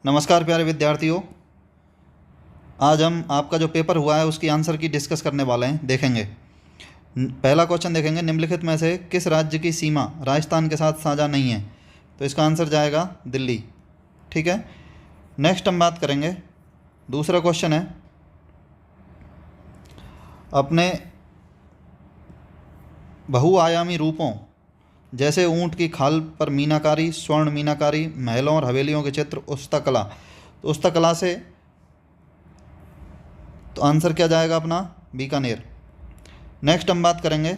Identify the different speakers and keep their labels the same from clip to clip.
Speaker 1: नमस्कार प्यारे विद्यार्थियों। आज हम आपका जो पेपर हुआ है उसकी आंसर की डिस्कस करने वाले हैं। देखेंगे पहला क्वेश्चन देखेंगे, निम्नलिखित में से किस राज्य की सीमा राजस्थान के साथ साझा नहीं है? तो इसका आंसर जाएगा दिल्ली। ठीक है, नेक्स्ट हम बात करेंगे। दूसरा क्वेश्चन है, अपने बहुआयामी रूपों जैसे ऊंट की खाल पर मीनाकारी, स्वर्ण मीनाकारी, महलों और हवेलियों के चित्र, उस्तकला। तो उस्तकला से तो आंसर क्या जाएगा अपना? बीकानेर। नेक्स्ट हम बात करेंगे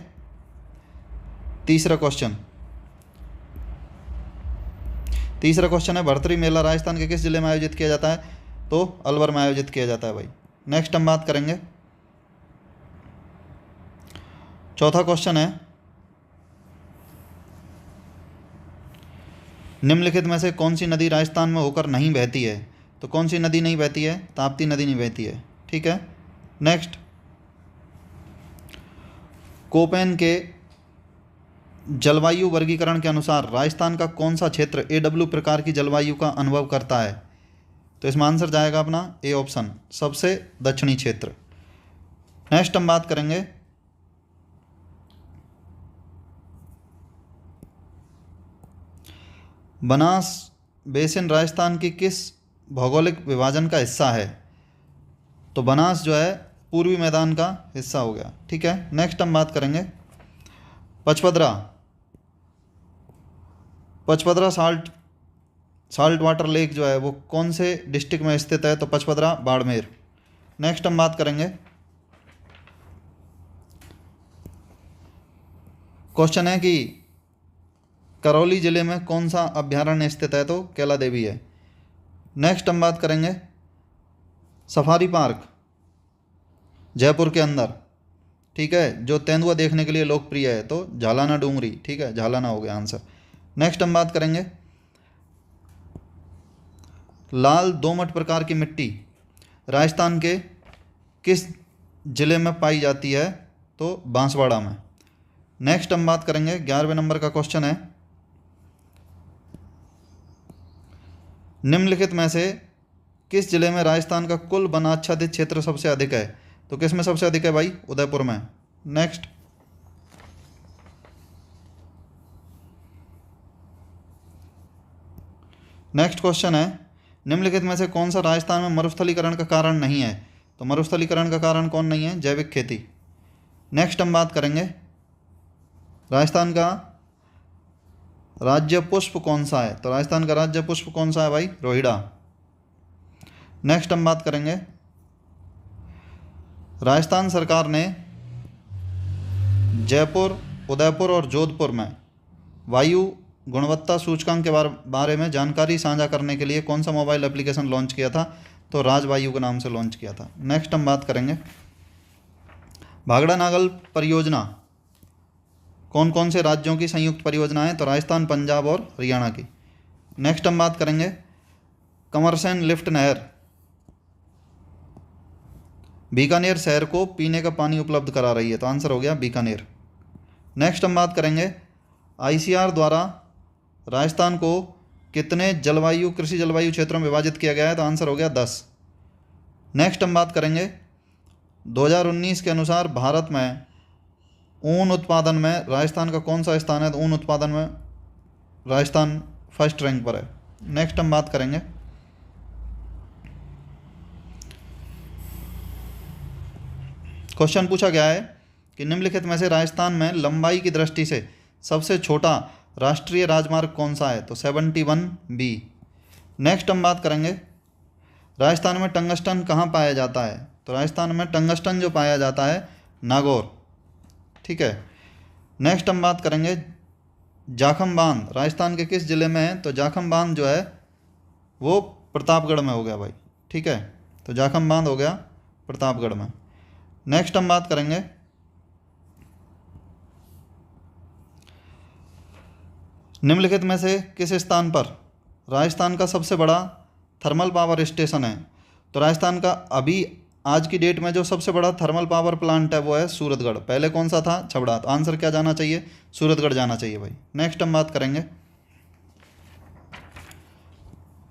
Speaker 1: तीसरा क्वेश्चन है, भरतरी मेला राजस्थान के किस जिले में आयोजित किया जाता है? तो अलवर में आयोजित किया जाता है भाई। नेक्स्ट हम बात करेंगे चौथा क्वेश्चन है, निम्नलिखित में से कौन सी नदी राजस्थान में होकर नहीं बहती है? तो कौन सी नदी नहीं बहती है? ताप्ती नदी नहीं बहती है। ठीक है, नेक्स्ट, कोपेन के जलवायु वर्गीकरण के अनुसार राजस्थान का कौन सा क्षेत्र AW प्रकार की जलवायु का अनुभव करता है? तो इसमें आंसर जाएगा अपना ए ऑप्शन, सबसे दक्षिणी क्षेत्र। नेक्स्ट हम बात करेंगे बनास बेसिन राजस्थान की किस भौगोलिक विभाजन का हिस्सा है? तो बनास जो है पूर्वी मैदान का हिस्सा हो गया। ठीक है, नेक्स्ट हम बात करेंगे पचपदरा साल्ट वाटर लेक जो है वो कौन से डिस्ट्रिक्ट में स्थित है? तो पचपदरा बाड़मेर। नेक्स्ट हम बात करेंगे, क्वेश्चन है कि करौली जिले में कौन सा अभ्यारण्य स्थित है? तो कैला देवी है। नेक्स्ट हम बात करेंगे सफारी पार्क जयपुर के अंदर, ठीक है, जो तेंदुआ देखने के लिए लोकप्रिय है, तो झालाना डूंगरी। ठीक है, झालाना हो गया आंसर। नेक्स्ट हम बात करेंगे लाल दोमट प्रकार की मिट्टी राजस्थान के किस जिले में पाई जाती है? तो बांसवाड़ा में। नेक्स्ट हम बात करेंगे 11वें नंबर का क्वेश्चन है, निम्नलिखित में से किस जिले में राजस्थान का कुल वनाच्छादित क्षेत्र सबसे अधिक है? तो किस में सबसे अधिक है भाई? उदयपुर में। नेक्स्ट, क्वेश्चन है, निम्नलिखित में से कौन सा राजस्थान में मरुस्थलीकरण का कारण नहीं है? तो मरुस्थलीकरण का कारण कौन नहीं है? जैविक खेती। नेक्स्ट हम बात करेंगे राजस्थान का राज्य पुष्प कौन सा है? तो राजस्थान का राज्य पुष्प कौन सा है भाई? रोहिड़ा। नेक्स्ट हम बात करेंगे राजस्थान सरकार ने जयपुर, उदयपुर और जोधपुर में वायु गुणवत्ता सूचकांक के बारे में जानकारी साझा करने के लिए कौन सा मोबाइल एप्लीकेशन लॉन्च किया था? तो राजवायु के नाम से लॉन्च किया था। नेक्स्ट हम बात करेंगे भागड़ा नागल परियोजना कौन कौन से राज्यों की संयुक्त परियोजना है? तो राजस्थान, पंजाब और हरियाणा की। नेक्स्ट हम बात करेंगे कमरसेन लिफ्ट नहर बीकानेर शहर को पीने का पानी उपलब्ध करा रही है, तो आंसर हो गया बीकानेर। नेक्स्ट हम बात करेंगे ICAR द्वारा राजस्थान को कितने कृषि जलवायु क्षेत्रों में विभाजित किया गया है? तो आंसर हो गया 10। नेक्स्ट हम बात करेंगे 2019 के अनुसार भारत में ऊन उत्पादन में राजस्थान का कौन सा स्थान है? तो ऊन उत्पादन में राजस्थान फर्स्ट रैंक पर है। नेक्स्ट हम बात करेंगे क्वेश्चन पूछा गया है कि निम्नलिखित में से राजस्थान में लंबाई की दृष्टि से सबसे छोटा राष्ट्रीय राजमार्ग कौन सा है? तो 71B। नेक्स्ट हम बात करेंगे राजस्थान में टंगस्टन कहाँ पाया जाता है? तो राजस्थान में टंगस्टन जो पाया जाता है नागौर। ठीक है, नेक्स्ट हम बात करेंगे जाखम बांध राजस्थान के किस जिले में है? तो जाखम बांध जो है वो प्रतापगढ़ में हो गया भाई। ठीक है, तो जाखम बांध हो गया प्रतापगढ़ में। नेक्स्ट हम बात करेंगे निम्नलिखित में से किस स्थान पर राजस्थान का सबसे बड़ा थर्मल पावर स्टेशन है? तो राजस्थान का अभी आज की डेट में जो सबसे बड़ा थर्मल पावर प्लांट है वो है सूरतगढ़। पहले कौन सा था? छबड़ा। तो आंसर क्या जाना चाहिए? सूरतगढ़ जाना चाहिए भाई। नेक्स्ट हम बात करेंगे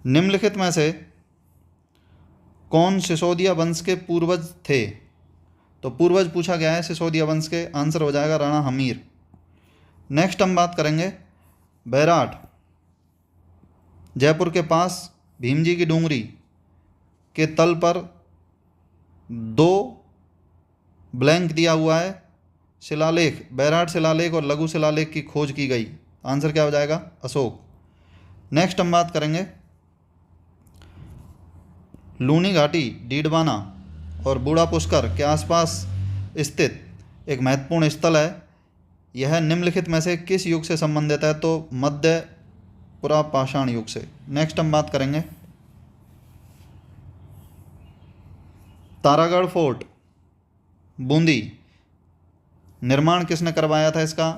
Speaker 1: निम्नलिखित में से कौन सिसोदिया वंश के पूर्वज थे? तो पूर्वज पूछा गया है सिसोदिया वंश के, आंसर हो जाएगा राणा हमीर। नेक्स्ट हम बात करेंगे बैराट, जयपुर के पास भीमजी की डूंगरी के तल पर 2 ब्लैंक दिया हुआ है शिलालेख, बैराट शिलालेख और लघु शिलालेख की खोज की गई। आंसर क्या हो जाएगा? अशोक। नेक्स्ट हम बात करेंगे लूनी घाटी, डीडवाना और बूढ़ा पुष्कर के आसपास स्थित एक महत्वपूर्ण स्थल है। यह निम्नलिखित में से किस युग से संबंधित है? तो मध्य पुरापाषाण युग से। नेक्स्ट हम बात करेंगे तारागढ़ फोर्ट, बूंदी, निर्माण किसने करवाया था इसका?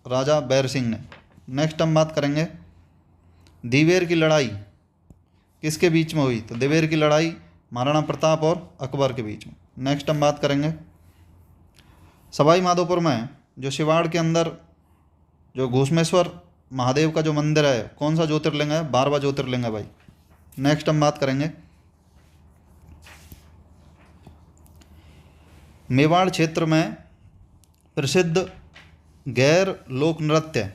Speaker 1: राजा बैर सिंह ने। नेक्स्ट हम बात करेंगे दिवेर की लड़ाई किसके बीच में हुई? तो दिवेर की लड़ाई महाराणा प्रताप और अकबर के बीच में। नेक्स्ट हम बात करेंगे सवाई माधोपुर में जो शिवाड़ के अंदर जो घूसमेश्वर महादेव का जो मंदिर है, कौन सा ज्योतिर्लिंग है? 12वां ज्योतिर्लिंग है भाई। नेक्स्ट हम बात करेंगे मेवाड़ क्षेत्र में प्रसिद्ध गैर लोक नृत्य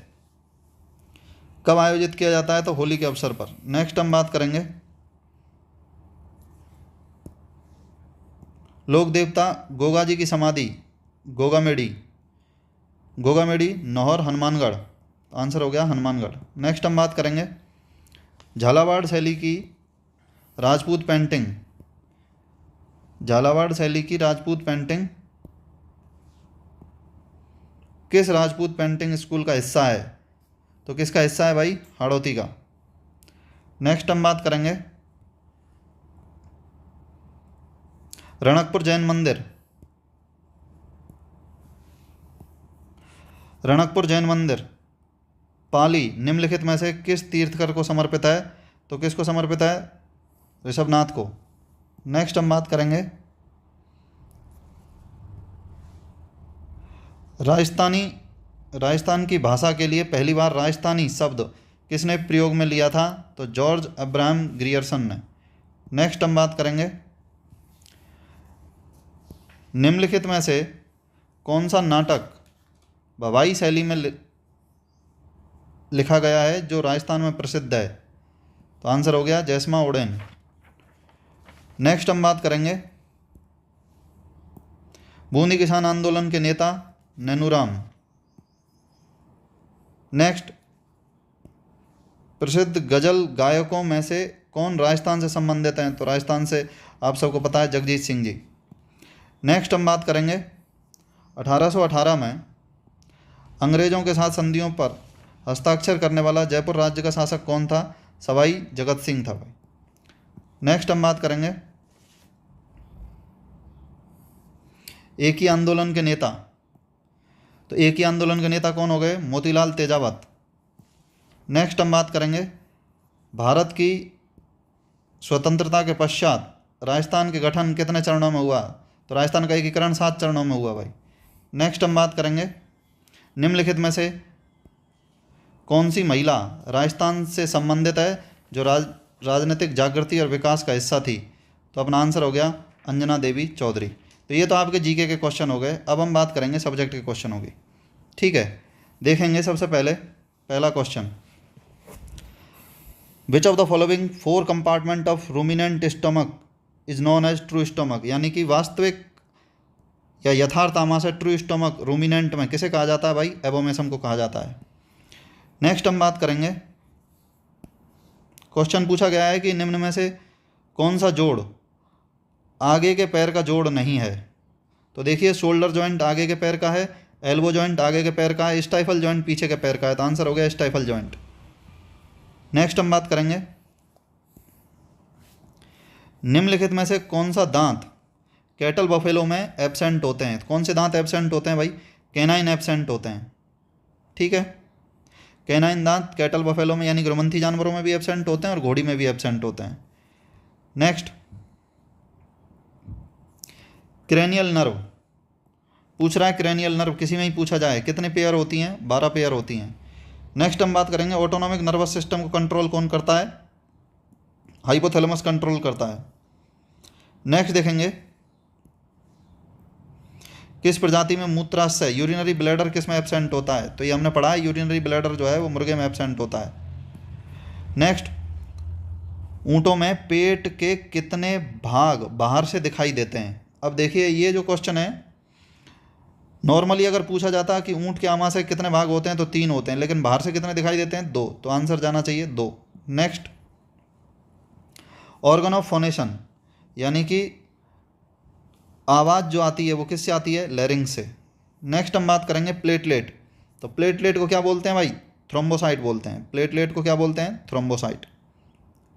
Speaker 1: कब आयोजित किया जाता है? तो होली के अवसर पर। नेक्स्ट हम बात करेंगे लोक देवता गोगा जी की समाधि गोगामेडी नौहर हनुमानगढ़। आंसर हो गया हनुमानगढ़। नेक्स्ट हम बात करेंगे झालावाड़ शैली की राजपूत पेंटिंग, झालावाड़ शैली की राजपूत पेंटिंग किस राजपूत पेंटिंग स्कूल का हिस्सा है? तो किसका हिस्सा है भाई? हाड़ौती का। नेक्स्ट हम बात करेंगे रणकपुर जैन मंदिर, रणकपुर जैन मंदिर पाली निम्नलिखित में से किस तीर्थकर को समर्पित है? तो किसको समर्पित है? ऋषभनाथ को। नेक्स्ट हम बात करेंगे राजस्थान की भाषा के लिए पहली बार राजस्थानी शब्द किसने प्रयोग में लिया था? तो जॉर्ज अब्राहम ग्रियर्सन ने। नेक्स्ट हम बात करेंगे निम्नलिखित में से कौन सा नाटक भवाई शैली में लिखा गया है जो राजस्थान में प्रसिद्ध है? तो आंसर हो गया जैस्मा ओडेन। नेक्स्ट हम बात करेंगे बूंदी किसान आंदोलन के नेता नैनूराम। नेक्स्ट प्रसिद्ध गजल गायकों में से कौन राजस्थान से संबंधित हैं? तो राजस्थान से आप सबको पता है जगजीत सिंह जी। नेक्स्ट हम बात करेंगे 1818 में अंग्रेजों के साथ संधियों पर हस्ताक्षर करने वाला जयपुर राज्य का शासक कौन था? सवाई जगत सिंह था भाई। नेक्स्ट हम बात करेंगे एक ही आंदोलन के नेता, तो एक ही आंदोलन के नेता कौन हो गए? मोतीलाल तेजावत। नेक्स्ट हम बात करेंगे भारत की स्वतंत्रता के पश्चात राजस्थान के गठन कितने चरणों में हुआ? तो राजस्थान का एकीकरण 7 चरणों में हुआ भाई। नेक्स्ट हम बात करेंगे निम्नलिखित में से कौन सी महिला राजस्थान से संबंधित है जो राजनीतिक जागृति और विकास का हिस्सा थी? तो अपना आंसर हो गया अंजना देवी चौधरी। तो ये तो आपके जीके के क्वेश्चन हो गए। अब हम बात करेंगे सब्जेक्ट के क्वेश्चन होगी। ठीक है, देखेंगे सबसे पहला question, which of the following 4 compartment of ruminant stomach is known as true stomach? यानी कि वास्तविक या यथार्थ आमाशय ट्रू स्टमक रूमिनेंट में किसे कहा जाता है भाई? एबोमेसम को कहा जाता है। नेक्स्ट हम बात करेंगे, क्वेश्चन पूछा गया है कि निम्न में से कौन सा जोड़ आगे के पैर का जोड़ नहीं है? तो देखिए शोल्डर जॉइंट आगे के पैर का है, एल्बो जॉइंट आगे के पैर का है, स्टाइफल जॉइंट पीछे के पैर का है। तो आंसर हो गया स्टाइफल जॉइंट। नेक्स्ट हम बात करेंगे निम्नलिखित में से कौन सा दांत कैटल बफेलो में एब्सेंट होते हैं? कौन से दांत एब्सेंट होते हैं भाई? कैनाइन एब्सेंट होते हैं। ठीक है, कैनाइन दांत कैटल बफेलो में यानी ग्रमंथी जानवरों में भी एब्सेंट होते हैं और घोड़ी में भी एब्सेंट होते हैं। नेक्स्ट क्रेनियल नर्व पूछ रहा है, क्रेनियल नर्व किसी में ही पूछा जाए कितने पेयर होती हैं? 12 पेयर होती हैं। नेक्स्ट हम बात करेंगे ऑटोनॉमिक नर्वस सिस्टम को कंट्रोल कौन करता है? हाइपोथैलेमस कंट्रोल करता है। नेक्स्ट देखेंगे, किस प्रजाति में मूत्राशय यूरिनरी ब्लैडर किस में एब्सेंट होता है? तो ये हमने पढ़ा है, यूरिनरी ब्लैडर जो है वो मुर्गे में एब्सेंट होता है। नेक्स्ट, ऊँटों में पेट के कितने भाग बाहर से दिखाई देते हैं? अब देखिए ये जो क्वेश्चन है, नॉर्मली अगर पूछा जाता है कि ऊँट के आमाशय के कितने भाग होते हैं तो 3 होते हैं, लेकिन बाहर से कितने दिखाई देते हैं? 2। तो आंसर जाना चाहिए 2। नेक्स्ट, ऑर्गन ऑफ फोनेशन यानी कि आवाज़ जो आती है वो किससे आती है? लैरिंग से। नेक्स्ट हम बात करेंगे प्लेटलेट। तो प्लेटलेट को क्या बोलते हैं भाई? थ्रोम्बोसाइट बोलते हैं। प्लेटलेट को क्या बोलते हैं? थ्रोम्बोसाइट।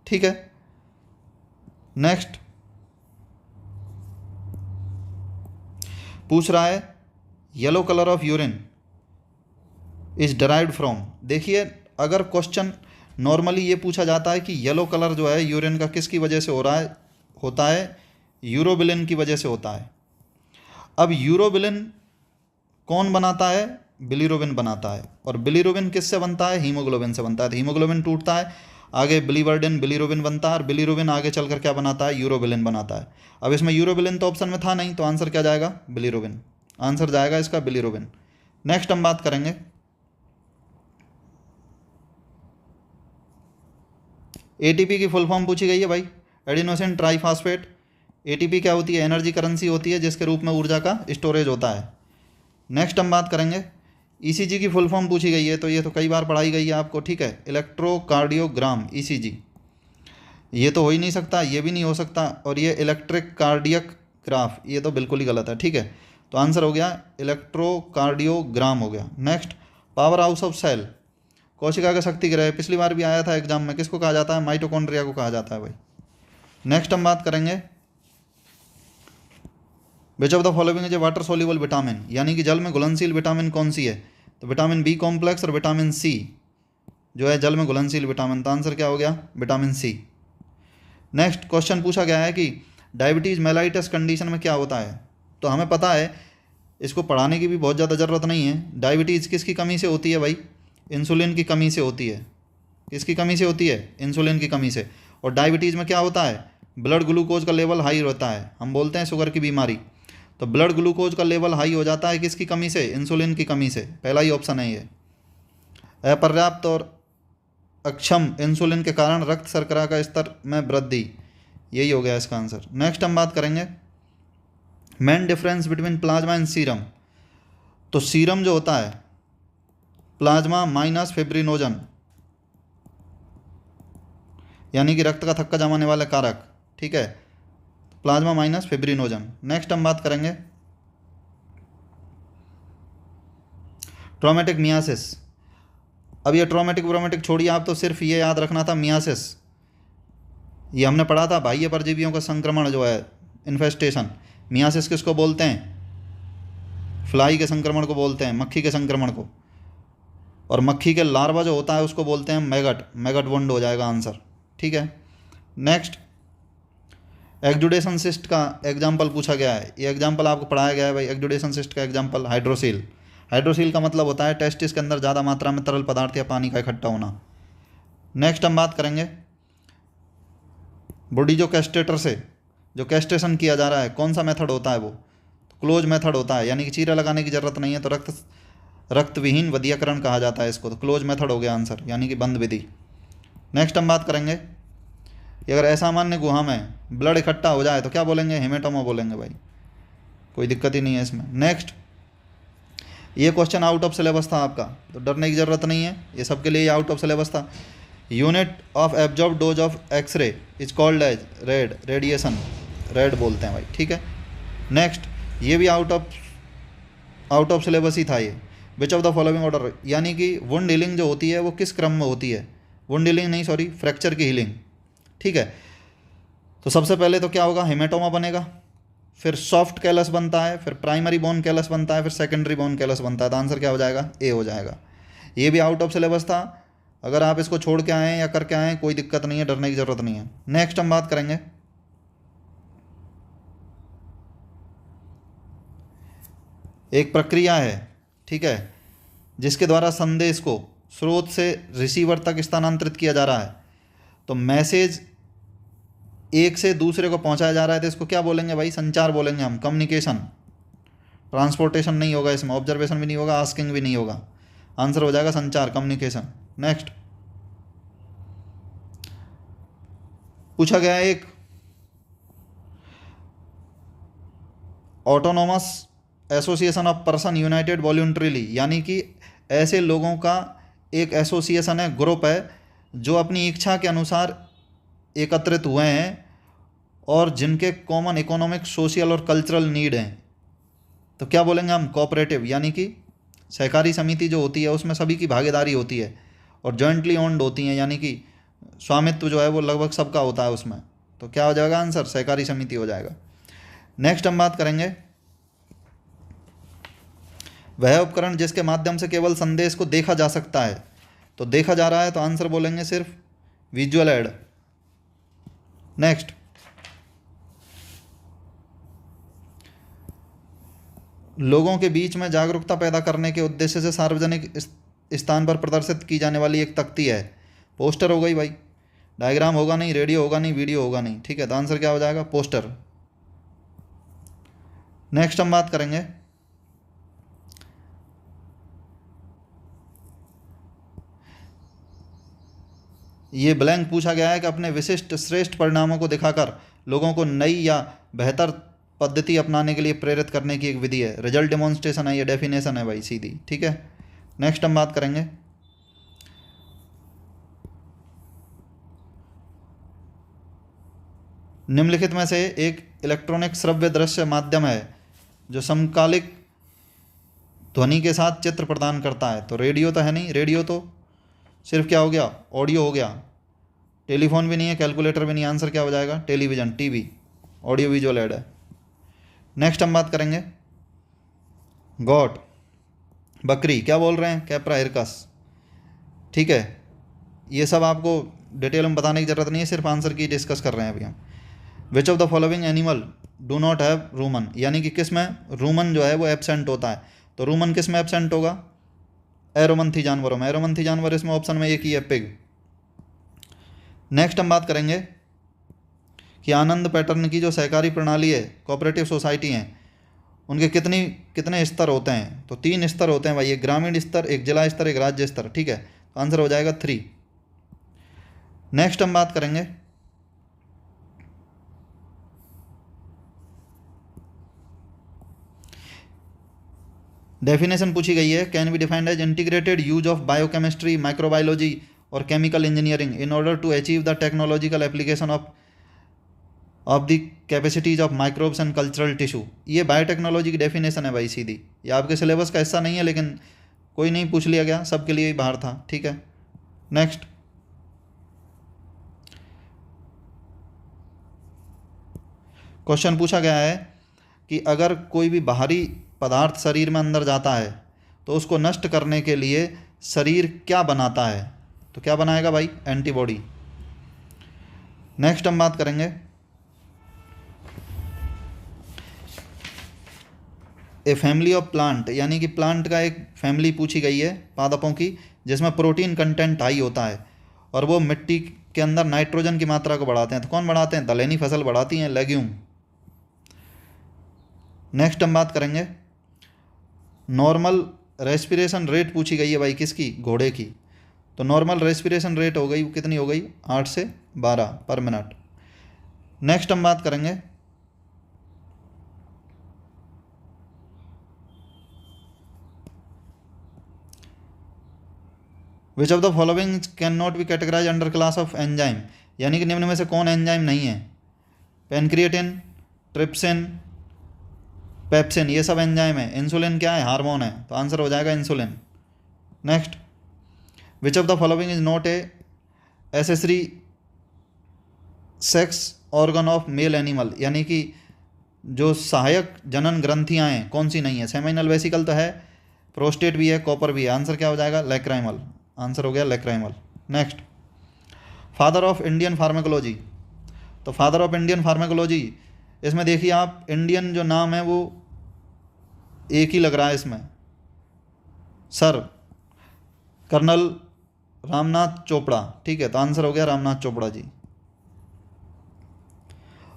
Speaker 1: ठीक है। नेक्स्ट पूछ रहा है yellow colour of urine is derived from. देखिए अगर क्वेश्चन नॉर्मली ये पूछा जाता है कि येलो कलर जो है यूरिन का किसकी वजह से हो रहा है, होता है यूरोबिलिन की वजह से होता है। अब यूरोबिलिन कौन बनाता है? बिलीरुबिन बनाता है। और बिलीरुबिन किससे बनता है? हीमोग्लोबिन से बनता है। तो हीमोग्लोबिन टूटता है, आगे बिलीवर्डिन बिलीरुबिन बनता है, और बिलीरुबिन आगे चलकर क्या बनाता है? यूरोबिलिन बनाता है। अब इसमें यूरोबिलिन तो ऑप्शन में था नहीं, तो आंसर क्या जाएगा? बिलीरुबिन। आंसर जाएगा इसका बिलीरुबिन। नेक्स्ट हम बात करेंगे एटीपी की फुल फॉर्म पूछी गई है भाई, एडिनोसिन ट्राइफॉस्फेट। एटीपी क्या होती है? एनर्जी करेंसी होती है जिसके रूप में ऊर्जा का स्टोरेज होता है। नेक्स्ट हम बात करेंगे ईसीजी की फुल फॉर्म पूछी गई है, तो ये तो कई बार पढ़ाई गई है आपको, ठीक है। Electrocardiogram, ECG. ये तो हो ही नहीं सकता, ये भी नहीं हो सकता, और ये इलेक्ट्रिक कार्डियक ग्राफ, ये तो बिल्कुल ही गलत है, ठीक है। तो आंसर हो गया इलेक्ट्रोकार्डियोग्राम हो गया। Next, power house of cell, कोशिका का शक्ति ग्रह, पिछली बार भी आया था एग्जाम में, किसको कहा जाता है? माइटोकॉन्ड्रिया को कहा जाता है भाई। नेक्स्ट हम बात करेंगे which of the following is a water soluble vitamin, यानी कि जल में घुलनशील विटामिन कौन सी है? तो विटामिन बी कॉम्प्लेक्स और विटामिन सी जो है जल में घुलनशील विटामिन। तो आंसर क्या हो गया? Vitamin C. नेक्स्ट क्वेश्चन पूछा गया है कि डायबिटीज़ मेलाइटस कंडीशन में क्या होता है? तो हमें पता है, इसको पढ़ाने की भी बहुत ज़्यादा ज़रूरत नहीं है। डायबिटीज़ किसकी कमी से होती है भाई? इंसुलिन की कमी से होती है। किसकी कमी से होती है? इंसुलिन की कमी से। और डायबिटीज़ में क्या होता है? ब्लड ग्लूकोज का लेवल हाई होता है, हम बोलते हैं शुगर की बीमारी। तो ब्लड ग्लूकोज का लेवल हाई हो जाता है किसकी कमी से? इंसुलिन की कमी से। पहला ही ऑप्शन है ये। अपर्याप्त और अक्षम इंसुलिन के कारण रक्त शर्करा का स्तर में वृद्धि, यही हो गया इसका आंसर। नेक्स्ट हम बात करेंगे main difference between plasma and serum. तो सीरम जो होता है प्लाज्मा माइनस फिब्रिनोजन, यानी कि रक्त का थक्का जमाने वाला कारक, ठीक है। Plasma minus fibrinogen. नेक्स्ट हम बात करेंगे ट्रोमेटिक मियासिस। अब ये ट्रोमेटिक व्रोमेटिक छोड़िए आप, तो सिर्फ ये याद रखना था मियासिस, ये हमने पढ़ा था बाह्य परजीवियों का संक्रमण जो है, इन्फेस्टेशन। मियासिस किसको बोलते हैं? फ्लाई के संक्रमण को बोलते हैं, मक्खी के संक्रमण को। और मक्खी के लार्वा जो होता है उसको बोलते हैं मैगट। मैगट वुंड हो जाएगा आंसर, ठीक है। नेक्स्ट, एक्जुडेशन सिस्ट का एग्जाम्पल पूछा गया है, ये एग्जाम्पल आपको पढ़ाया गया है भाई। एक्जुडेशन सिस्ट का एग्जाम्पल हाइड्रोसील। हाइड्रोसील का मतलब होता है टेस्टिस के अंदर ज़्यादा मात्रा में तरल पदार्थ या पानी का इकट्ठा होना। नेक्स्ट हम बात करेंगे बॉडी जो कैस्टेटर से जो कैस्ट्रेशन किया जा रहा है, कौन सा मेथड होता है? वो क्लोज मेथड होता है, यानी कि चीरा लगाने की ज़रूरत नहीं है, तो रक्त विहीन वधियाकरण कहा जाता है इसको। तो क्लोज मेथड हो गया आंसर, यानी कि बंद विधि। नेक्स्ट हम बात करेंगे कि अगर असामान्य गुहा में ब्लड इकट्ठा हो जाए तो क्या बोलेंगे? हेमेटोमा बोलेंगे भाई, कोई दिक्कत ही नहीं है इसमें। नेक्स्ट, ये क्वेश्चन आउट ऑफ सिलेबस था आपका, तो डरने की ज़रूरत नहीं है, ये सबके लिए आउट ऑफ सिलेबस था। Unit of absorb dose of x-ray is called as rad, radiation, rad बोलते हैं भाई, ठीक है। नेक्स्ट, ये भी आउट ऑफ सिलेबस ही था ये। विच ऑफ द फॉलोइंग ऑर्डर, यानी कि वुंड हीलिंग जो होती है वो किस क्रम में होती है? वुंड हीलिंग नहीं, सॉरी, फ्रैक्चर की हीलिंग, ठीक है। तो सबसे पहले तो क्या होगा? हेमेटोमा बनेगा, फिर सॉफ्ट कैलस बनता है, फिर प्राइमरी बोन कैलस बनता है, फिर सेकेंडरी बोन कैलस बनता है। तो आंसर क्या हो जाएगा? ए हो जाएगा। ये भी आउट ऑफ सिलेबस था, अगर आप इसको छोड़ के आएँ या करके आएँ कोई दिक्कत नहीं है, डरने की ज़रूरत नहीं है। नेक्स्ट हम बात करेंगे एक प्रक्रिया है, ठीक है, जिसके द्वारा संदेश को स्रोत से रिसीवर तक स्थानांतरित किया जा रहा है। तो मैसेज एक से दूसरे को पहुंचाया जा रहा है तो इसको क्या बोलेंगे भाई? संचार बोलेंगे हम, कम्युनिकेशन। ट्रांसपोर्टेशन नहीं होगा इसमें, ऑब्जर्वेशन भी नहीं होगा, आस्किंग भी नहीं होगा। आंसर हो जाएगा संचार, कम्युनिकेशन। नेक्स्ट पूछा गया है एक autonomous association of person united voluntarily, यानी कि ऐसे लोगों का एक एसोसिएशन है, ग्रुप है, जो अपनी इच्छा के अनुसार एकत्रित हुए हैं और जिनके कॉमन इकोनॉमिक, सोशल और कल्चरल नीड हैं। तो क्या बोलेंगे हम? कोऑपरेटिव, यानी कि सहकारी समिति जो होती है उसमें सभी की भागीदारी होती है और जॉइंटली ओन्ड होती हैं, यानी कि स्वामित्व जो है वो लगभग सबका होता है उसमें। तो क्या हो जाएगा आंसर? सहकारी समिति हो जाएगा। नेक्स्ट हम बात करेंगे वह उपकरण जिसके माध्यम से केवल संदेश को देखा जा सकता है। तो देखा जा रहा है तो आंसर बोलेंगे सिर्फ विजुअल एड। नेक्स्ट लोगों के बीच में जागरूकता पैदा करने के उद्देश्य से सार्वजनिक स्थान पर प्रदर्शित की जाने वाली एक तख्ती है। पोस्टर हो गई भाई, डायग्राम होगा नहीं, रेडियो होगा नहीं, वीडियो होगा नहीं, ठीक है। तो आंसर क्या हो जाएगा? पोस्टर। नेक्स्ट हम बात करेंगे ये ब्लैंक पूछा गया है कि अपने विशिष्ट श्रेष्ठ परिणामों को दिखाकर लोगों को नई या बेहतर पद्धति अपनाने के लिए प्रेरित करने की एक विधि है। रिजल्ट डेमोन्स्ट्रेशन है, ये डेफिनेशन है भाई सीधी, ठीक है। नेक्स्ट हम बात करेंगे निम्नलिखित में से एक इलेक्ट्रॉनिक श्रव्य दृश्य माध्यम है जो समकालिक ध्वनि के साथ चित्र प्रदान करता है। तो रेडियो तो है नहीं, रेडियो तो सिर्फ क्या हो गया? ऑडियो हो गया। टेलीफोन भी नहीं है, कैलकुलेटर भी नहीं। आंसर क्या हो जाएगा? Television, TV, audio visual add है। नेक्स्ट हम बात करेंगे गॉट, बकरी, क्या बोल रहे हैं? कैप्रा हिरकस, ठीक है। ये सब आपको डिटेल में बताने की ज़रूरत नहीं है, सिर्फ आंसर की डिस्कस कर रहे हैं अभी हम। विच of the following animal do not have Roman, यानी कि किस में रूमन जो है वो एबसेंट होता है। तो रूमन किस में एबसेंट होगा? एरोमंथी जानवरों में। एरोमंथी जानवर इसमें ऑप्शन में एक ही है, पिग। नेक्स्ट हम बात करेंगे कि आनंद पैटर्न की जो सहकारी प्रणाली है, कोऑपरेटिव सोसाइटी हैं, उनके कितने स्तर होते हैं? तो 3 स्तर होते हैं भाई, एक ग्रामीण स्तर, एक जिला स्तर, एक राज्य स्तर, ठीक है। तो आंसर हो जाएगा 3। नेक्स्ट हम बात करेंगे डेफिनेशन पूछी गई है, can be defined as integrated use of biochemistry, microbiology और chemical engineering in order to achieve the technological application of the capacities of microbes and cultural tissue. ये बायोटेक्नोलॉजी की डेफिनेशन है भाई सीधी। ये आपके सिलेबस का हिस्सा नहीं है, लेकिन कोई नहीं, पूछ लिया गया, सबके लिए ही बाहर था, ठीक है। नेक्स्ट क्वेश्चन पूछा गया है कि अगर कोई भी बाहरी पदार्थ शरीर में अंदर जाता है तो उसको नष्ट करने के लिए शरीर क्या बनाता है? तो क्या बनाएगा भाई? एंटीबॉडी। नेक्स्ट हम बात करेंगे ए फैमिली ऑफ प्लांट, यानी कि प्लांट का एक फैमिली पूछी गई है पादपों की, जिसमें प्रोटीन कंटेंट हाई होता है और वो मिट्टी के अंदर नाइट्रोजन की मात्रा को बढ़ाते हैं। तो कौन बढ़ाते हैं? दलहनी फसल बढ़ाती हैं, लेग्यूम। नेक्स्ट हम बात करेंगे नॉर्मल रेस्पिरेशन रेट पूछी गई है भाई, किसकी? घोड़े की। तो नॉर्मल रेस्पिरेशन रेट हो गई, कितनी हो गई? 8 से 12 पर मिनट। नेक्स्ट हम बात करेंगे which of the following can not be categorize under class of enzyme, यानी कि निम्न में से कौन एंजाइम नहीं है? पेनक्रिएटिन, ट्रिप्सिन, पेप्सिन, ये सब एंजाइम है। इंसुलिन क्या है? हार्मोन है। तो आंसर हो जाएगा insulin. Next which of the following is not a accessory sex organ of male animal, यानी कि जो सहायक जनन ग्रंथियां हैं कौन सी नहीं है? सेमिनल वेसिकल तो है, प्रोस्टेट भी है, कॉपर भी है। आंसर क्या हो जाएगा? लैक्राइमल। आंसर हो गया lacrimal. Next father of Indian pharmacology, तो फादर ऑफ इंडियन फार्मेकोलॉजी, इसमें देखिए आप, इंडियन जो नाम है वो एक ही लग रहा है इसमें, सर कर्नल रामनाथ चोपड़ा, ठीक है। तो आंसर हो गया Ramnath Chopra ji.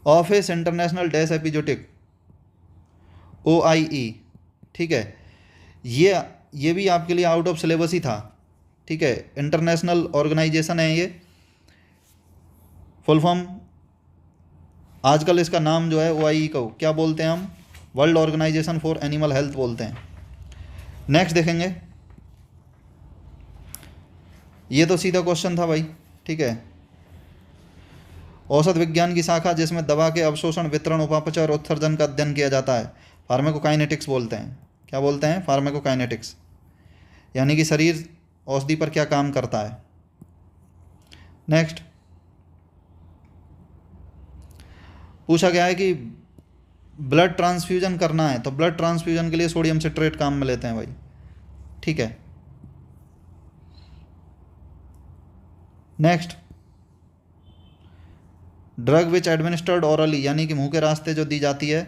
Speaker 1: Office international dash एपिजोटिक, OIE, ठीक है। ये भी आपके लिए आउट ऑफ सिलेबस ही था, ठीक है। इंटरनेशनल ऑर्गेनाइजेशन है ये, फुल फॉर्म आजकल इसका नाम जो है OIE को क्या बोलते हैं हम, world organisation for animal health बोलते हैं। नेक्स्ट देखेंगे, ये तो सीधा क्वेश्चन था भाई, ठीक है। औषध विज्ञान की शाखा जिसमें दवा के अवशोषण, वितरण, उपापचय और उत्सर्जन का अध्ययन किया जाता है, फार्माकोकाइनेटिक्स बोलते हैं। क्या बोलते हैं? फार्माकोकाइनेटिक्स, यानी कि शरीर औषधि पर क्या काम करता है। नेक्स्ट पूछा गया है कि ब्लड ट्रांसफ्यूजन करना है, तो ब्लड ट्रांसफ्यूजन के लिए सोडियम सिट्रेट काम में लेते हैं भाई, ठीक है। Next, drug which administered orally, यानी कि मुंह के रास्ते जो दी जाती है,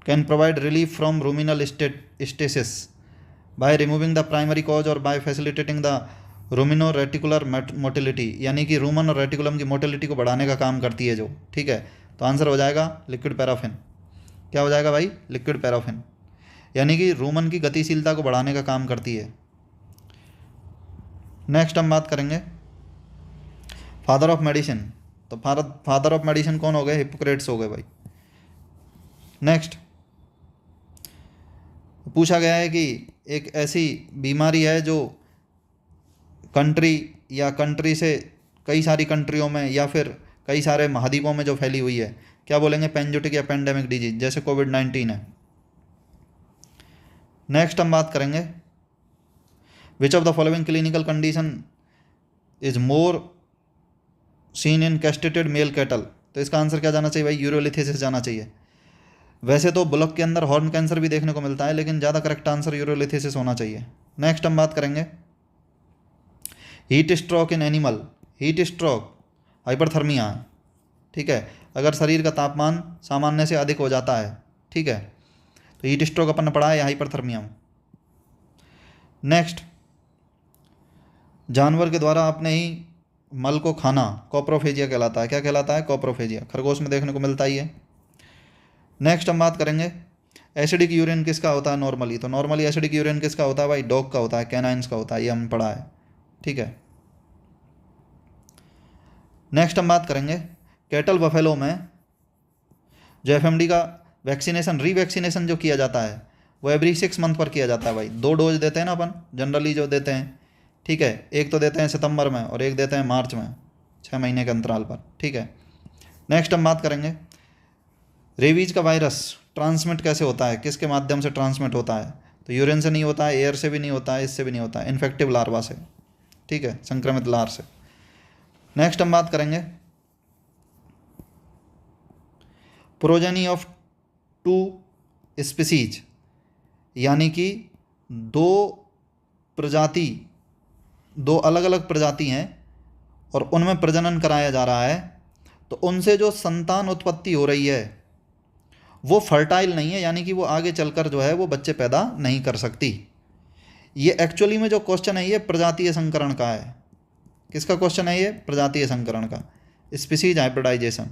Speaker 1: can provide relief from ruminal stasis by removing the primary cause और by facilitating the rumino reticular motility, यानी कि रूमन और रेटिकुलम की मोटिलिटी को बढ़ाने का काम करती है जो, ठीक है। तो आंसर हो जाएगा लिक्विड पैराफिन। क्या हो जाएगा भाई? लिक्विड पैराफिन, यानी कि रूमन की गतिशीलता को बढ़ाने का काम करती है। नेक्स्ट हम बात करेंगे फादर ऑफ मेडिसिन, तो फादर ऑफ मेडिसिन कौन हो गए? हिप्पोक्रेट्स हो गए भाई। नेक्स्ट पूछा गया है कि एक ऐसी बीमारी है जो कंट्री से कई सारी कंट्रियों में या फिर कई सारे महाद्वीपों में जो फैली हुई है, क्या बोलेंगे? पेंजोटिक या पेंडेमिक डिजीज, जैसे कोविड-19 है। नेक्स्ट हम बात करेंगे which of the following clinical condition is more seen in castrated male cattle, तो इसका आंसर क्या जाना चाहिए भाई? यूरोलिथिसिस जाना चाहिए। वैसे तो बुलक के अंदर हॉर्न कैंसर भी देखने को मिलता है, लेकिन ज़्यादा करेक्ट आंसर यूरोलिथिसिस होना चाहिए। नेक्स्ट हम बात करेंगे heat stroke in animal, heat stroke hyperthermia, ठीक है। अगर शरीर का तापमान सामान्य से अधिक हो जाता है, ठीक है, तो हीट स्ट्रोक अपन ने पढ़ा है, हाइपरथर्मिया। नेक्स्ट, जानवर के द्वारा अपने ही मल को खाना कॉप्रोफेजिया कहलाता है। क्या कहलाता है? कॉप्रोफेजिया। खरगोश में देखने को मिलता ही है। नेक्स्ट हम बात करेंगे एसिडिक यूरिन किसका होता है नॉर्मली, तो नॉर्मली एसिडिक यूरिन किसका होता है भाई? डॉग का होता है, कैनाइंस का होता है, ये हमने पढ़ा है, ठीक है। नेक्स्ट हम बात करेंगे कैटल बफेलो में जो FMD का वैक्सीनेशन, रीवैक्सीनेशन जो किया जाता है, वो एवरी 6 मंथ पर किया जाता है भाई। 2 डोज देते हैं ना अपन जनरली जो देते हैं, ठीक है। एक तो देते हैं सितंबर में और एक देते हैं मार्च में, 6 महीने के अंतराल पर, ठीक है। नेक्स्ट हम बात करेंगे रेबीज का वायरस ट्रांसमिट कैसे होता है, किसके माध्यम से ट्रांसमिट होता है, तो यूरिन से नहीं होता है, एयर से भी नहीं होता है, इससे भी नहीं होता है, इन्फेक्टिव लार्वा से, ठीक है, संक्रमित लार से। नेक्स्ट हम बात करेंगे प्रोजेनी ऑफ 2 स्पीसीज, यानी कि दो अलग अलग प्रजाति हैं और उनमें प्रजनन कराया जा रहा है, तो उनसे जो संतान उत्पत्ति हो रही है वो फर्टाइल नहीं है, यानी कि वो आगे चलकर जो है वो बच्चे पैदा नहीं कर सकती। ये एक्चुअली में जो क्वेश्चन है ये प्रजातीय संकरण का है। किसका क्वेश्चन है ये? प्रजातीय संकरण का, स्पीसीज हाइब्रिडाइजेशन,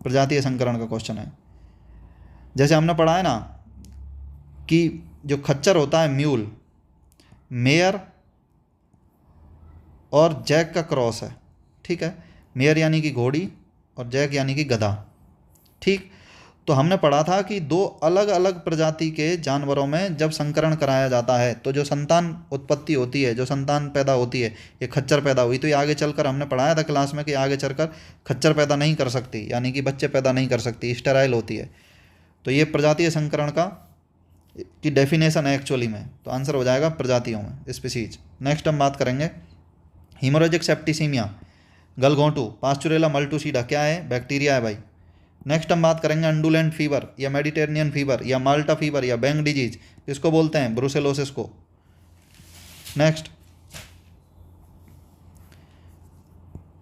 Speaker 1: प्रजातीय संकरण का क्वेश्चन है। जैसे हमने पढ़ा है ना कि जो खच्चर होता है म्यूल, मेयर और जैक का क्रॉस है, ठीक है। मेयर यानी कि घोड़ी और जैक यानी कि गधा, ठीक। तो हमने पढ़ा था कि 2 अलग अलग प्रजाति के जानवरों में जब संकरण कराया जाता है तो जो संतान उत्पत्ति होती है, जो संतान पैदा होती है, ये खच्चर पैदा हुई, तो ये आगे चलकर हमने पढ़ाया था क्लास में कि आगे चलकर खच्चर पैदा नहीं कर सकती, यानी कि बच्चे पैदा नहीं कर सकती, स्टेराइल होती है। तो ये प्रजातीय संकरण की डेफिनेशन है एक्चुअली में, तो आंसर हो जाएगा प्रजातियों में, स्पीसीज। नेक्स्ट हम बात करेंगे हीमोरेजिक सेप्टिसीमिया, गलघोंटू, पास्चुरेला मल्टूसीडा, क्या है? बैक्टीरिया है भाई। नेक्स्ट हम बात करेंगे अंडुलेंट फीवर या मेडिटेरेनियन फीवर या माल्टा फीवर या बैंग डिजीज, किसको बोलते हैं? ब्रुसेलोसिस को। नेक्स्ट,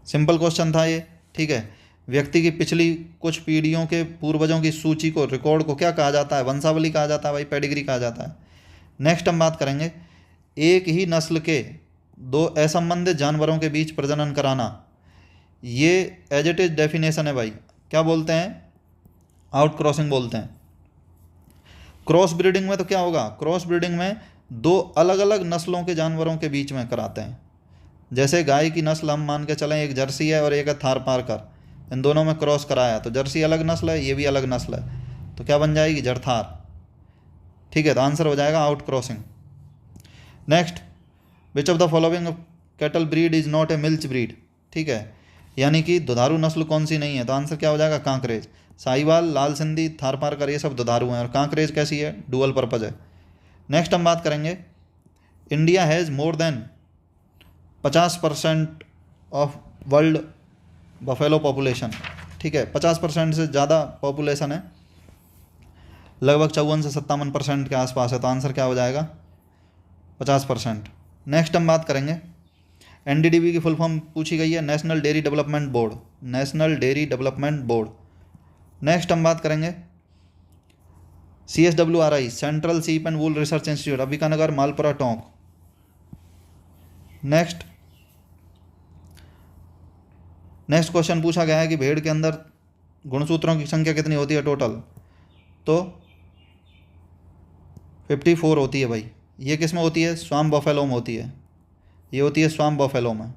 Speaker 1: सिंपल क्वेश्चन था ये, ठीक है। व्यक्ति की पिछली कुछ पीढ़ियों के पूर्वजों की सूची को, रिकॉर्ड को क्या कहा जाता है? वंशावली कहा जाता है भाई, पेडिग्री कहा जाता है। नेक्स्ट हम बात करेंगे एक ही नस्ल के 2 असंबंधित जानवरों के बीच प्रजनन कराना, ये एज इट इज डेफिनेशन है भाई, क्या बोलते हैं, आउट क्रॉसिंग बोलते हैं। क्रॉस ब्रीडिंग में तो क्या होगा, क्रॉस ब्रीडिंग में दो अलग अलग नस्लों के जानवरों के बीच में कराते हैं। जैसे गाय की नस्ल हम मान के चलें, एक जर्सी है और एक है थार पारकर, इन दोनों में क्रॉस कराया तो जर्सी अलग नस्ल है, ये भी अलग नस्ल है, तो क्या बन जाएगी, जरथार। ठीक है, तो आंसर हो जाएगा out crossing. Next, which of the following cattle breed is not a milch breed. ठीक है, यानी कि दुधारू नस्ल कौन सी नहीं है, तो आंसर क्या हो जाएगा, कांकरेज। साहिवाल, लाल सिंधी, थार पारकर ये सब दुधारू हैं, और कांकरेज कैसी है, डुअल पर्पज है। नेक्स्ट हम बात करेंगे, India has more than 50% of world buffalo population. ठीक है, 50% से ज़्यादा पॉपुलेशन है, लगभग 54 से 57% के आसपास है, तो आंसर क्या हो जाएगा, 50%। नेक्स्ट हम बात करेंगे, एनडीडीबी की फुल फॉर्म पूछी गई है, national dairy development board, national dairy development board. Next हम बात करेंगे, CSWRI, सेंट्रल सीप and wool research institute, Ambikanagar, Malpura, Tonk. Next question पूछा गया है कि भेड़ के अंदर गुणसूत्रों की संख्या कितनी होती है टोटल, तो 54 होती है भाई। ये किस में होती है, स्वाम बफेलो में होती है, ये होती है स्वाम बफेलो में।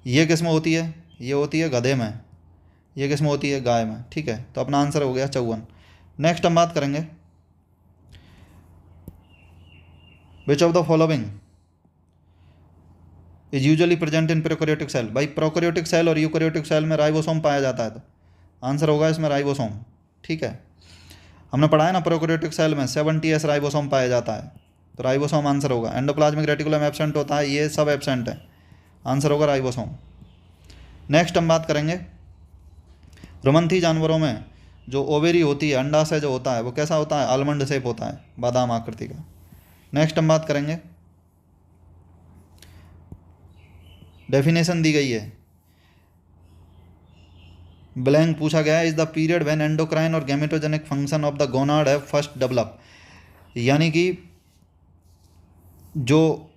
Speaker 1: ये किस में होती है, ये होती है गधे में। ये किस में होती है, गाय में। ठीक है, तो अपना आंसर हो गया 54। नेक्स्ट हम बात करेंगे, which of the following is usually present in prokaryotic cell. भाई प्रोकैरियोटिक सेल और यूकैरियोटिक सेल में राइबोसोम पाया जाता है, तो आंसर होगा इसमें राइबोसोम। ठीक है, हमने पढ़ा है ना, प्रोकैरियोटिक सेल में 70S राइबोसोम पाया जाता है, तो राइबोसोम आंसर होगा। एंडोप्लाज्मिक रेटिकुलम एब्सेंट होता है, ये सब एब्सेंट है, आंसर होगा राइबोसोम। नेक्स्ट हम बात करेंगे, रुमंथी जानवरों में जो ओवेरी होती है, अंडाशय जो होता है वो कैसा होता है, आलमंड शेप होता है, बादाम आकृति का। नेक्स्ट हम बात करेंगे, डेफिनेशन दी गई है, ब्लैंक पूछा गया है, is the period when endocrine और gametogenic function of the gonad have first develop. यानी कि जो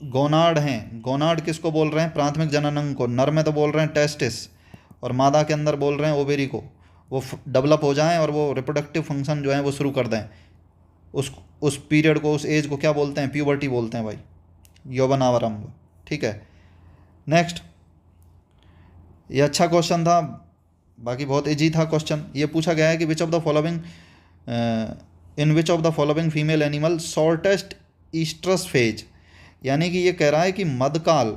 Speaker 1: गोनाड हैं, गोनाड किसको बोल रहे हैं, प्राथमिक जनन अंग को, नर में तो बोल रहे हैं टेस्टिस, और मादा के अंदर बोल रहे हैं ओवेरी को, वो डेवलप हो जाएं और वो रिप्रोडक्टिव फंक्शन जो है वो शुरू कर दें। उस पीरियड को, उस एज को क्या बोलते हैं, प्यूबर्टी बोलते हैं भाई, यौवनावरंभ। ठीक है, नेक्स्ट, ये अच्छा क्वेश्चन था, बाकी बहुत इजी था क्वेश्चन। ये पूछा गया है कि विच of the following in which of the following female animal shortest oestrus phase. यानी कि ये कह रहा है कि मध्यकाल,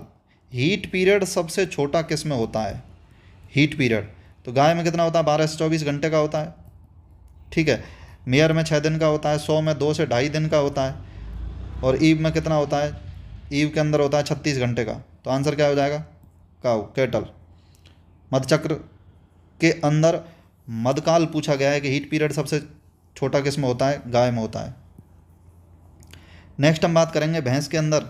Speaker 1: हीट पीरियड सबसे छोटा किस में होता है, हीट पीरियड। तो गाय में कितना होता है, 12 से 24 घंटे का होता है। ठीक है, मेयर में 6 दिन का होता है, सौ में 2 से 2.5 दिन का होता है, और ईव में कितना होता है, ईव के अंदर होता है 36 घंटे का। तो आंसर क्या हो जाएगा, काऊ, कैटल। मध्यचक्र के अंदर मध्यकाल पूछा गया है कि हीट पीरियड सबसे छोटा किस में होता है, गाय में होता है। नेक्स्ट हम बात करेंगे, भैंस के अंदर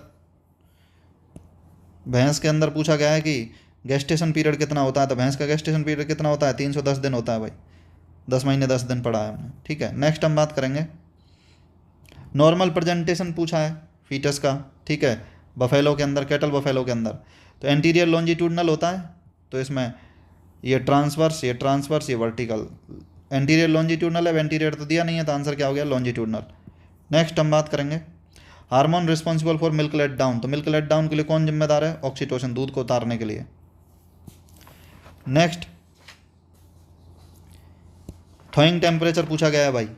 Speaker 1: पूछा गया है कि गेस्टेशन पीरियड कितना होता है। तो भैंस का गेस्टेशन पीरियड कितना होता है, 310 दिन होता है भाई, 10 महीने 10 दिन पढ़ा है हमने। ठीक है, नेक्स्ट हम बात करेंगे, नॉर्मल प्रेजेंटेशन पूछा है फीटस का। ठीक है, बफेलो के अंदर, कैटल बफेलो के अंदर, तो एंटीरियर लॉन्जिट्यूडनल होता है, तो इसमें ये ट्रांसवर्स, ये वर्टिकल। एंटीरियर लॉन्जिट्यूडनल है, एंटीरियर तो दिया नहीं है, तो आंसर क्या हो गया, लॉन्जिट्यूडनल। नेक्स्ट हम बात करेंगे, hormone responsible for milk let down. तो मिल्क लेट डाउन के लिए कौन जिम्मेदार है, ऑक्सीटोसिन, दूध को उतारने के लिए। नेक्स्ट, थॉइंग टेम्परेचर पूछा गया है भाई,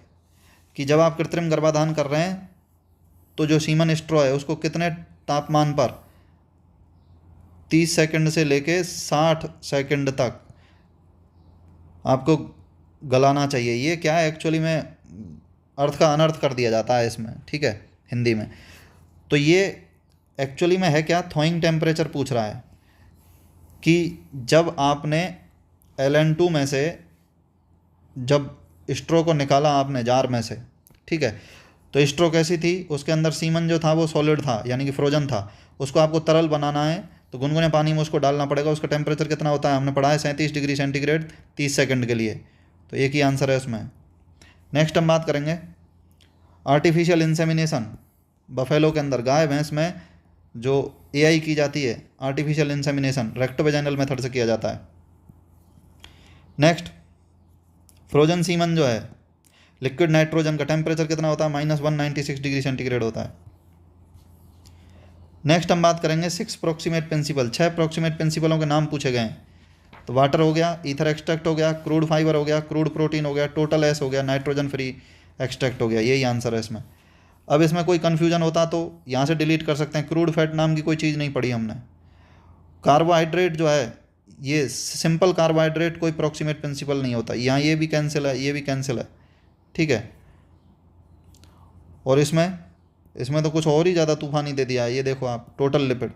Speaker 1: कि जब आप कृत्रिम गर्भाधान कर रहे हैं तो जो सीमन स्ट्रॉ है उसको कितने तापमान पर 30 सेकंड से लेके 60 सेकंड तक आपको गलाना चाहिए। ये क्या है, एक्चुअली में अर्थ का अनर्थ कर दिया जाता है इसमें। ठीक है, हिंदी में तो ये एक्चुअली में है क्या, थॉइंग टेम्परेचर पूछ रहा है कि जब आपने LN2 में से जब स्ट्रो को निकाला आपने जार में से, ठीक है, तो स्ट्रो कैसी थी, उसके अंदर सीमन जो था वो सॉलिड था, यानी कि फ्रोजन था। उसको आपको तरल बनाना है तो गुनगुने पानी में उसको डालना पड़ेगा। उसका टेम्परेचर कितना होता है, हमने पढ़ा है 37 डिग्री सेंटीग्रेड 30 सेकंड के लिए। तो एक ही आंसर है उसमें। नेक्स्ट हम बात करेंगे, आर्टिफिशियल इंसेमिनेशन बफेलो के अंदर, गाय भैंस में जो AI की जाती है, आर्टिफिशियल इंसेमिनेशन, रेक्टोवेजाइनल मेथड से किया जाता है। नेक्स्ट, फ्रोजन सीमन जो है, लिक्विड नाइट्रोजन का टेम्परेचर कितना होता है? -196 डिग्री सेंटीग्रेड होता है। नेक्स्ट हम बात करेंगे 6 प्रोक्सीमेट प्रिंसिपल। 6 प्रोक्सीमेट प्रिंसिपलों के नाम पूछे गए हैं। तो वाटर हो गया, ईथर एक्सट्रैक्ट हो गया, क्रूड फाइबर हो गया, क्रूड प्रोटीन हो गया, टोटल एस हो गया, नाइट्रोजन फ्री एक्सट्रैक्ट हो गया। यही आंसर है इसमें। अब इसमें कोई कन्फ्यूजन होता तो यहाँ से डिलीट कर सकते हैं। क्रूड फैट नाम की कोई चीज़ नहीं पढ़ी हमने। कार्बोहाइड्रेट जो है, ये सिंपल कार्बोहाइड्रेट कोई प्रोक्सीमेट प्रिंसिपल नहीं होता। यहाँ ये भी कैंसिल है, ये भी कैंसिल है, ठीक है। और इसमें तो कुछ और ही ज़्यादा तूफानी दे दिया है। ये देखो आप, टोटल लिपिड,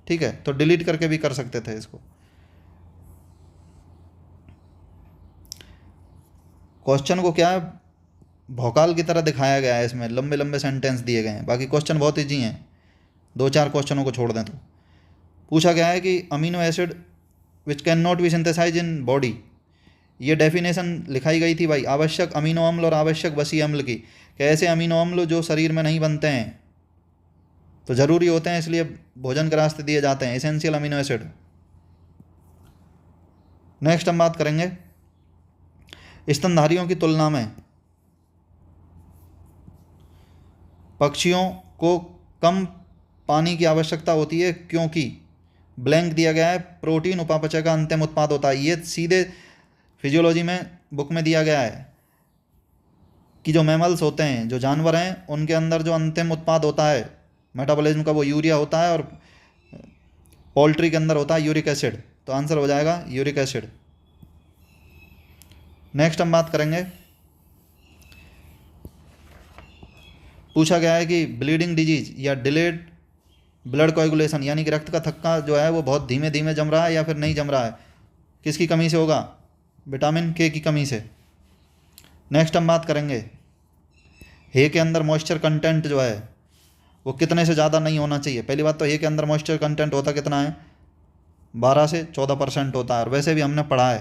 Speaker 1: ठीक है। तो डिलीट करके भी कर सकते थे इसको। क्वेश्चन को क्या है, भौकाल की तरह दिखाया गया है। इसमें लंबे लंबे सेंटेंस दिए गए हैं। बाकी क्वेश्चन बहुत ईजी हैं, 2-4 क्वेश्चनों को छोड़ दें तो। पूछा गया है कि amino acid which can not be synthesize in body. ये डेफिनेशन लिखाई गई थी भाई, आवश्यक अमीनो अम्ल और आवश्यक वसीय अम्ल की। कि ऐसे अमीनो अम्ल जो शरीर में नहीं बनते हैं तो ज़रूरी होते हैं, इसलिए भोजन के रास्ते दिए जाते हैं, एसेंशियल अमीनो एसिड। नेक्स्ट हम बात करेंगे स्तनधारियों की तुलना में पक्षियों को कम पानी की आवश्यकता होती है, क्योंकि ब्लैंक दिया गया है, प्रोटीन उपापचय का अंतिम उत्पाद होता है। ये सीधे फिजियोलॉजी में बुक में दिया गया है कि जो मैमल्स होते हैं, जो जानवर हैं, उनके अंदर जो अंतिम उत्पाद होता है मेटाबॉलिज्म का, वो यूरिया होता है। और पोल्ट्री के अंदर होता है यूरिक एसिड। तो आंसर हो जाएगा यूरिक एसिड। नेक्स्ट हम बात करेंगे, पूछा गया है कि ब्लीडिंग डिजीज या डिलेड ब्लड कोएगुलेशन, यानी कि रक्त का थक्का जो है वो बहुत धीमे धीमे जम रहा है या फिर नहीं जम रहा है, किसकी कमी से होगा? विटामिन के की कमी से। नेक्स्ट हम बात करेंगे हे के अंदर मॉइस्चर कंटेंट जो है वो कितने से ज़्यादा नहीं होना चाहिए। पहली बात तो हे के अंदर मॉइस्चर कंटेंट होता कितना है? 12 से 14% होता है। और वैसे भी हमने पढ़ा है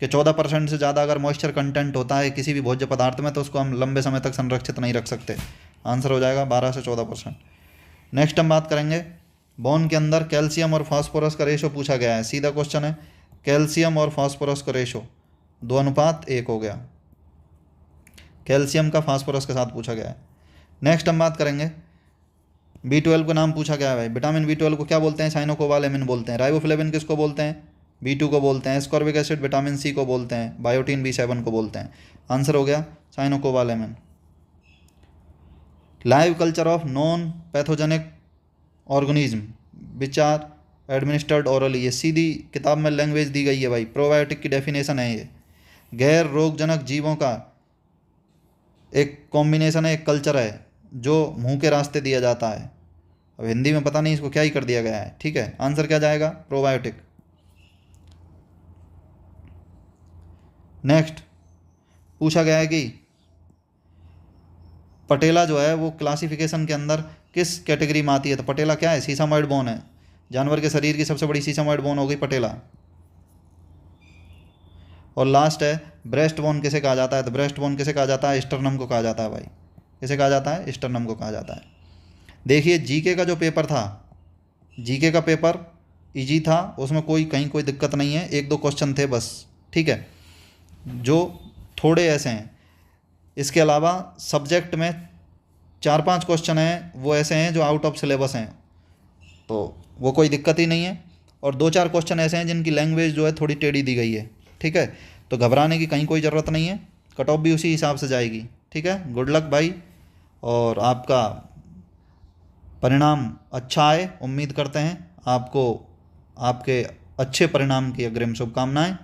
Speaker 1: कि 14% से ज़्यादा अगर मॉइस्चर कंटेंट होता है किसी भी भोज्य पदार्थ में तो उसको हम लंबे समय तक संरक्षित नहीं रख सकते। आंसर हो जाएगा 12 से 14%। नेक्स्ट हम बात करेंगे बोन के अंदर कैल्शियम और फास्फोरस का रेशो पूछा गया है। सीधा क्वेश्चन है, कैल्शियम और फास्फोरस का रेशो 2:1 हो गया। कैल्शियम का फास्फोरस के साथ पूछा गया है। नेक्स्ट हम बात करेंगे B12 का नाम पूछा गया है भाई। विटामिन B12 को क्या बोलते हैं? साइनोकोबालेमिन बोलते हैं। राइबोफ्लेविन किसको बोलते हैं? B2 को बोलते हैं। एस्कॉर्बिक एसिड विटामिन C को बोलते हैं। बायोटीन B7 को बोलते हैं। आंसर हो गया cyanocobalamin. Live culture of non pathogenic organism which are administered orally. ये सीधी किताब में लैंग्वेज दी गई है भाई, प्रोबायोटिक की डेफिनेशन है ये। गैर रोगजनक जीवों का एक कॉम्बिनेशन है, एक कल्चर है जो मुंह के रास्ते दिया जाता है। अब हिंदी में पता नहीं इसको क्या ही कर दिया गया है, ठीक है। आंसर क्या जाएगा? प्रोबायोटिक। नेक्स्ट पूछा गया है कि पटेला जो है वो क्लासिफिकेशन के अंदर किस कैटेगरी में आती है? तो पटेला क्या है? सीसामॉइड बोन है। जानवर के शरीर की सबसे बड़ी सीसामॉइड बोन हो गई पटेला। और लास्ट है ब्रेस्ट बोन किसे कहा जाता है? तो ब्रेस्ट बोन किसे कहा जाता है? स्टर्नम को कहा जाता है भाई। किसे कहा जाता है? स्टर्नम को कहा जाता है। देखिए जीके का जो पेपर था, जीके का पेपर इजी था, उसमें कहीं कोई दिक्कत नहीं है। 1-2 क्वेश्चन थे बस, ठीक है, जो थोड़े ऐसे हैं। इसके अलावा सब्जेक्ट में 4-5 क्वेश्चन हैं वो ऐसे हैं जो आउट ऑफ सिलेबस हैं, तो वो कोई दिक्कत ही नहीं है। और 2-4 क्वेश्चन ऐसे हैं जिनकी लैंग्वेज जो है थोड़ी टेढ़ी दी गई है, ठीक है। तो घबराने की कहीं कोई ज़रूरत नहीं है, कट ऑफ भी उसी हिसाब से जाएगी, ठीक है। गुड लक भाई, और आपका परिणाम अच्छा आए, उम्मीद करते हैं आपको आपके अच्छे परिणाम की अग्रिम शुभकामनाएं।